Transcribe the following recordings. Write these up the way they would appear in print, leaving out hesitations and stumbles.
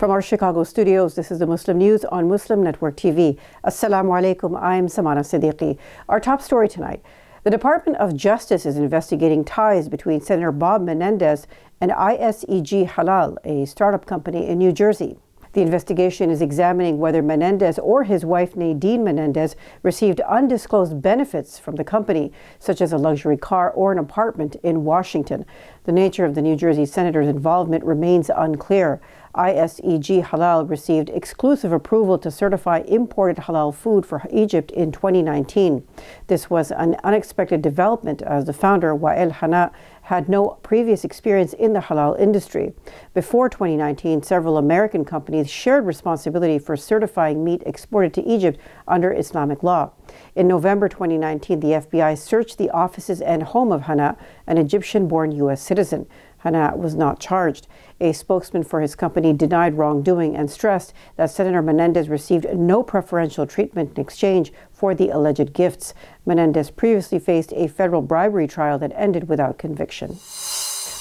From our Chicago studios, this is the Muslim News on Muslim Network TV. Assalamu alaikum, I'm Samana Siddiqui. Our top story tonight. The Department of Justice is investigating ties between Senator Bob Menendez and ISEG Halal, a startup company in New Jersey. The investigation is examining whether Menendez or his wife Nadine Menendez received undisclosed benefits from the company, such as a luxury car or an apartment in Washington. The nature of the New Jersey senator's involvement remains unclear. ISEG Halal received exclusive approval to certify imported halal food for Egypt in 2019. This was an unexpected development as the founder, Wael Hana, had no previous experience in the halal industry. Before 2019, several American companies shared responsibility for certifying meat exported to Egypt under Islamic law. In November 2019, the FBI searched the offices and home of Hana, an Egyptian-born U.S. citizen. Hana was not charged. A spokesman for his company denied wrongdoing and stressed that Senator Menendez received no preferential treatment in exchange for the alleged gifts. Menendez previously faced a federal bribery trial that ended without conviction.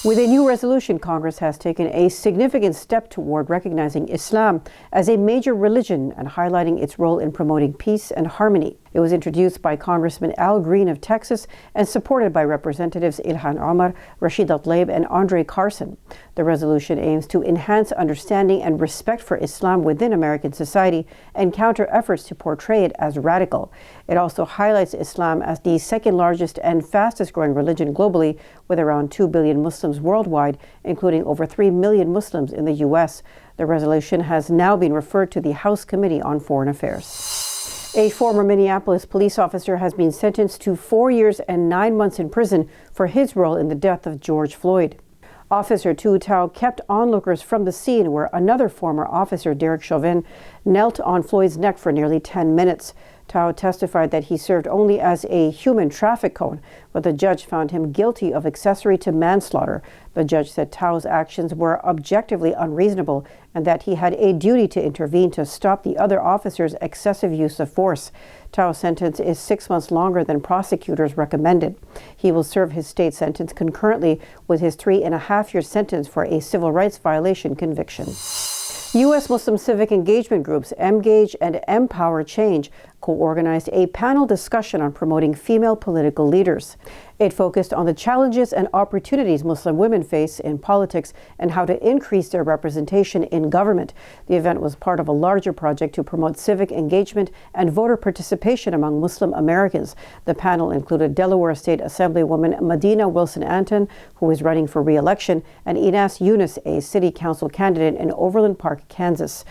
With a new resolution, Congress has taken a significant step toward recognizing Islam as a major religion and highlighting its role in promoting peace and harmony. It was introduced by Congressman Al Green of Texas and supported by Representatives Ilhan Omar, Rashida Tlaib, and Andre Carson. The resolution aims to enhance understanding and respect for Islam within American society and counter efforts to portray it as radical. It also highlights Islam as the second largest and fastest growing religion globally, with around 2 billion Muslims worldwide, including over 3 million Muslims in the U.S. The resolution has now been referred to the House Committee on Foreign Affairs. A former Minneapolis police officer has been sentenced to 4 years and 9 months in prison for his role in the death of George Floyd. Officer Tu Tao kept onlookers from the scene where another former officer, Derek Chauvin, knelt on Floyd's neck for nearly 10 minutes. Tao testified that he served only as a human traffic cone, but the judge found him guilty of accessory to manslaughter. The judge said Tao's actions were objectively unreasonable and that he had a duty to intervene to stop the other officer's excessive use of force. Tao's sentence is 6 months longer than prosecutors recommended. He will serve his state sentence concurrently with his 3.5-year sentence for a civil rights violation conviction. U.S. Muslim civic engagement groups Mgage and Empower Change co-organized a panel discussion on promoting female political leaders. It focused on the challenges and opportunities Muslim women face in politics and how to increase their representation in government. The event was part of a larger project to promote civic engagement and voter participation among Muslim Americans. The panel included Delaware State Assemblywoman Medina Wilson-Anton, who is running for re-election, and Inas Yunus, a city council candidate in Overland Park, Kansas.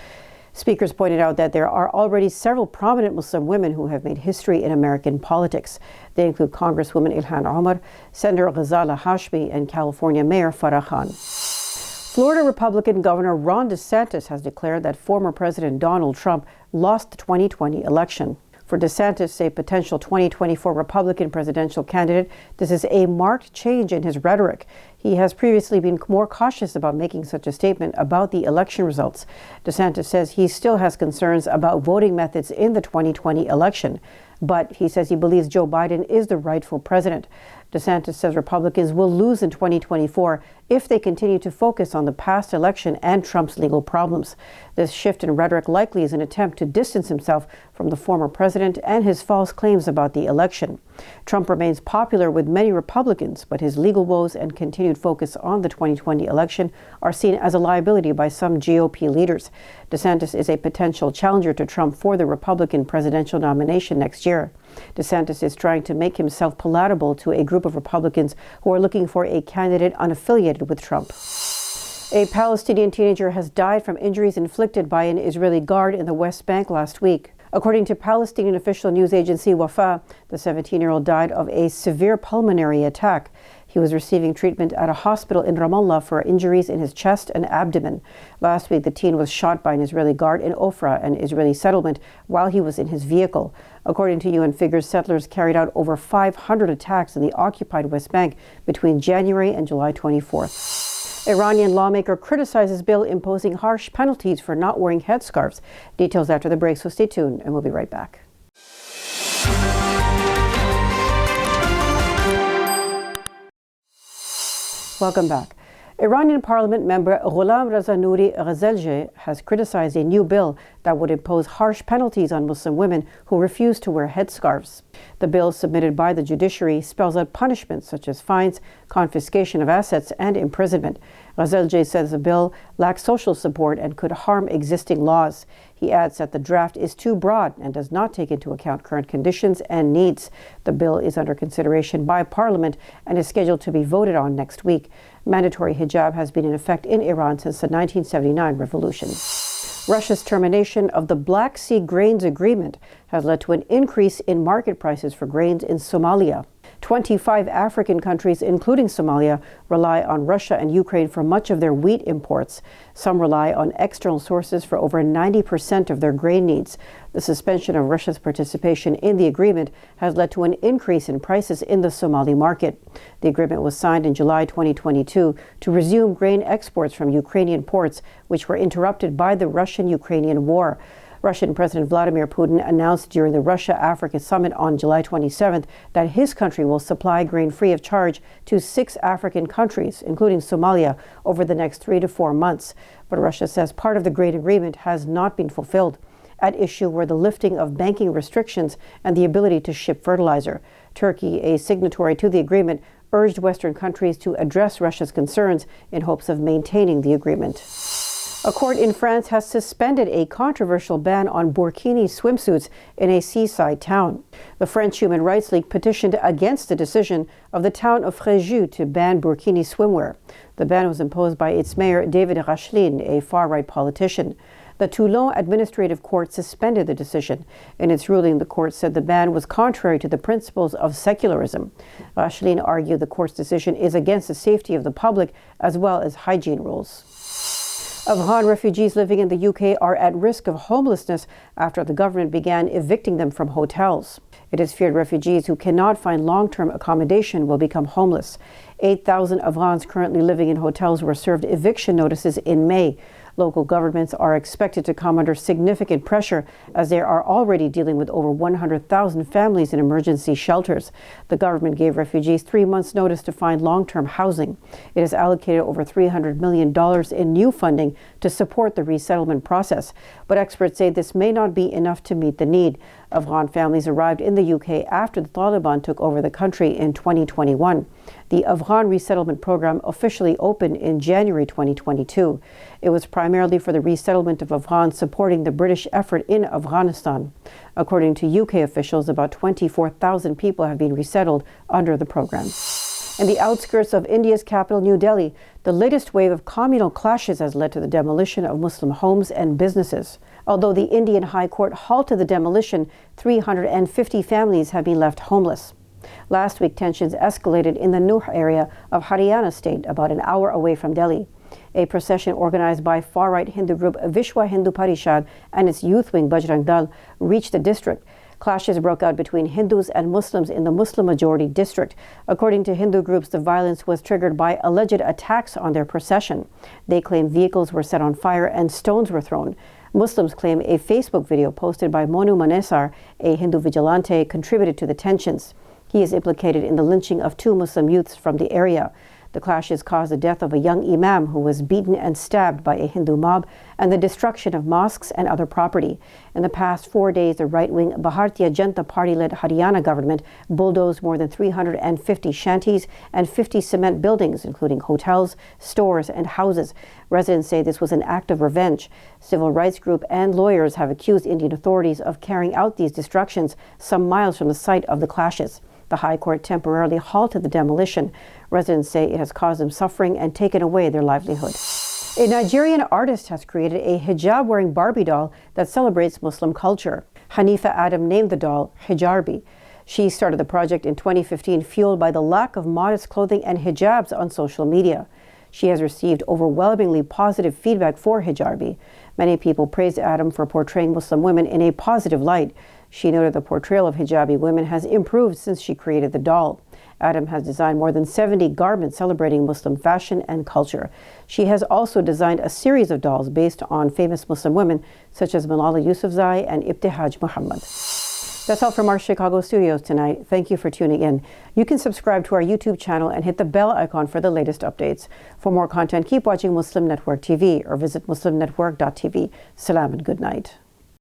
Speakers pointed out that there are already several prominent Muslim women who have made history in American politics. They include Congresswoman Ilhan Omar, Senator Ghazala Hashmi, and California Mayor Farah Khan. Florida Republican Governor Ron DeSantis has declared that former President Donald Trump lost the 2020 election. For DeSantis, a potential 2024 Republican presidential candidate, this is a marked change in his rhetoric. He has previously been more cautious about making such a statement about the election results. DeSantis says he still has concerns about voting methods in the 2020 election, but he says he believes Joe Biden is the rightful president. DeSantis says Republicans will lose in 2024 if they continue to focus on the past election and Trump's legal problems. This shift in rhetoric likely is an attempt to distance himself from the former president and his false claims about the election. Trump remains popular with many Republicans, but his legal woes and continued focus on the 2020 election are seen as a liability by some GOP leaders. DeSantis is a potential challenger to Trump for the Republican presidential nomination next year. DeSantis is trying to make himself palatable to a group of Republicans who are looking for a candidate unaffiliated with Trump. A Palestinian teenager has died from injuries inflicted by an Israeli guard in the West Bank last week. According to Palestinian official news agency Wafa, the 17-year-old died of a severe pulmonary attack. He was receiving treatment at a hospital in Ramallah for injuries in his chest and abdomen. Last week, the teen was shot by an Israeli guard in Ofra, an Israeli settlement, while he was in his vehicle. According to UN figures, settlers carried out over 500 attacks in the occupied West Bank between January and July 24th. Iranian lawmaker criticizes bill imposing harsh penalties for not wearing headscarves. Details after the break, so stay tuned and we'll be right back. Welcome back. Iranian parliament member Ghulam Raza Nouri Ghazelje has criticized a new bill that would impose harsh penalties on Muslim women who refuse to wear headscarves. The bill submitted by the judiciary spells out punishments such as fines, confiscation of assets, and imprisonment. Ghazelje says the bill lacks social support and could harm existing laws. He adds that the draft is too broad and does not take into account current conditions and needs. The bill is under consideration by Parliament and is scheduled to be voted on next week. Mandatory hijab has been in effect in Iran since the 1979 revolution. Russia's termination of the Black Sea Grains Agreement has led to an increase in market prices for grains in Somalia. 25 African countries, including Somalia, rely on Russia and Ukraine for much of their wheat imports. Some rely on external sources for over 90% of their grain needs. The suspension of Russia's participation in the agreement has led to an increase in prices in the Somali market. The agreement was signed in July 2022 to resume grain exports from Ukrainian ports, which were interrupted by the Russian-Ukrainian war. Russian President Vladimir Putin announced during the Russia-Africa summit on July 27th that his country will supply grain free of charge to 6 African countries, including Somalia, over the next 3 to 4 months. But Russia says part of the grain agreement has not been fulfilled. At issue were the lifting of banking restrictions and the ability to ship fertilizer. Turkey, a signatory to the agreement, urged Western countries to address Russia's concerns in hopes of maintaining the agreement. A court in France has suspended a controversial ban on Burkini swimsuits in a seaside town. The French Human Rights League petitioned against the decision of the town of Fréjus to ban Burkini swimwear. The ban was imposed by its mayor, David Rachlin, a far-right politician. The Toulon Administrative Court suspended the decision. In its ruling, the court said the ban was contrary to the principles of secularism. Rachlin argued the court's decision is against the safety of the public as well as hygiene rules. Afghan refugees living in the UK are at risk of homelessness after the government began evicting them from hotels. It is feared refugees who cannot find long-term accommodation will become homeless. 8,000 Afghans currently living in hotels were served eviction notices in May. Local governments are expected to come under significant pressure as they are already dealing with over 100,000 families in emergency shelters. The government gave refugees 3 months' notice to find long-term housing. It has allocated over $300 million in new funding to support the resettlement process. But experts say this may not be enough to meet the need. Afghan families arrived in the UK after the Taliban took over the country in 2021. The Afghan resettlement program officially opened in January 2022. It was primarily for the resettlement of Afghans supporting the British effort in Afghanistan. According to UK officials, about 24,000 people have been resettled under the program. In the outskirts of India's capital, New Delhi, the latest wave of communal clashes has led to the demolition of Muslim homes and businesses. Although the Indian High Court halted the demolition, 350 families have been left homeless. Last week, tensions escalated in the Nuh area of Haryana state, about an hour away from Delhi. A procession organized by far-right Hindu group Vishwa Hindu Parishad and its youth wing Bajrang Dal reached the district. Clashes broke out between Hindus and Muslims in the Muslim-majority district. According to Hindu groups, the violence was triggered by alleged attacks on their procession. They claim vehicles were set on fire and stones were thrown. Muslims claim a Facebook video posted by Monu Manesar, a Hindu vigilante, contributed to the tensions. He is implicated in the lynching of 2 Muslim youths from the area. The clashes caused the death of a young imam who was beaten and stabbed by a Hindu mob and the destruction of mosques and other property. In the past 4 days, the right-wing Bharatiya Janata Party-led Haryana government bulldozed more than 350 shanties and 50 cement buildings, including hotels, stores, and houses. Residents say this was an act of revenge. Civil rights group and lawyers have accused Indian authorities of carrying out these destructions some miles from the site of the clashes. The High Court temporarily halted the demolition. Residents say it has caused them suffering and taken away their livelihood. A Nigerian artist has created a hijab-wearing Barbie doll that celebrates Muslim culture. Hanifa Adam named the doll Hijarbi. She started the project in 2015, fueled by the lack of modest clothing and hijabs on social media. She has received overwhelmingly positive feedback for Hijarbi. Many people praised Adam for portraying Muslim women in a positive light. She noted the portrayal of hijabi women has improved since she created the doll. Adam has designed more than 70 garments celebrating Muslim fashion and culture. She has also designed a series of dolls based on famous Muslim women such as Malala Yousafzai and Ibtihaj Muhammad. That's all from our Chicago studios tonight. Thank you for tuning in. You can subscribe to our YouTube channel and hit the bell icon for the latest updates. For more content, keep watching Muslim Network TV or visit muslimnetwork.tv. Salam and good night.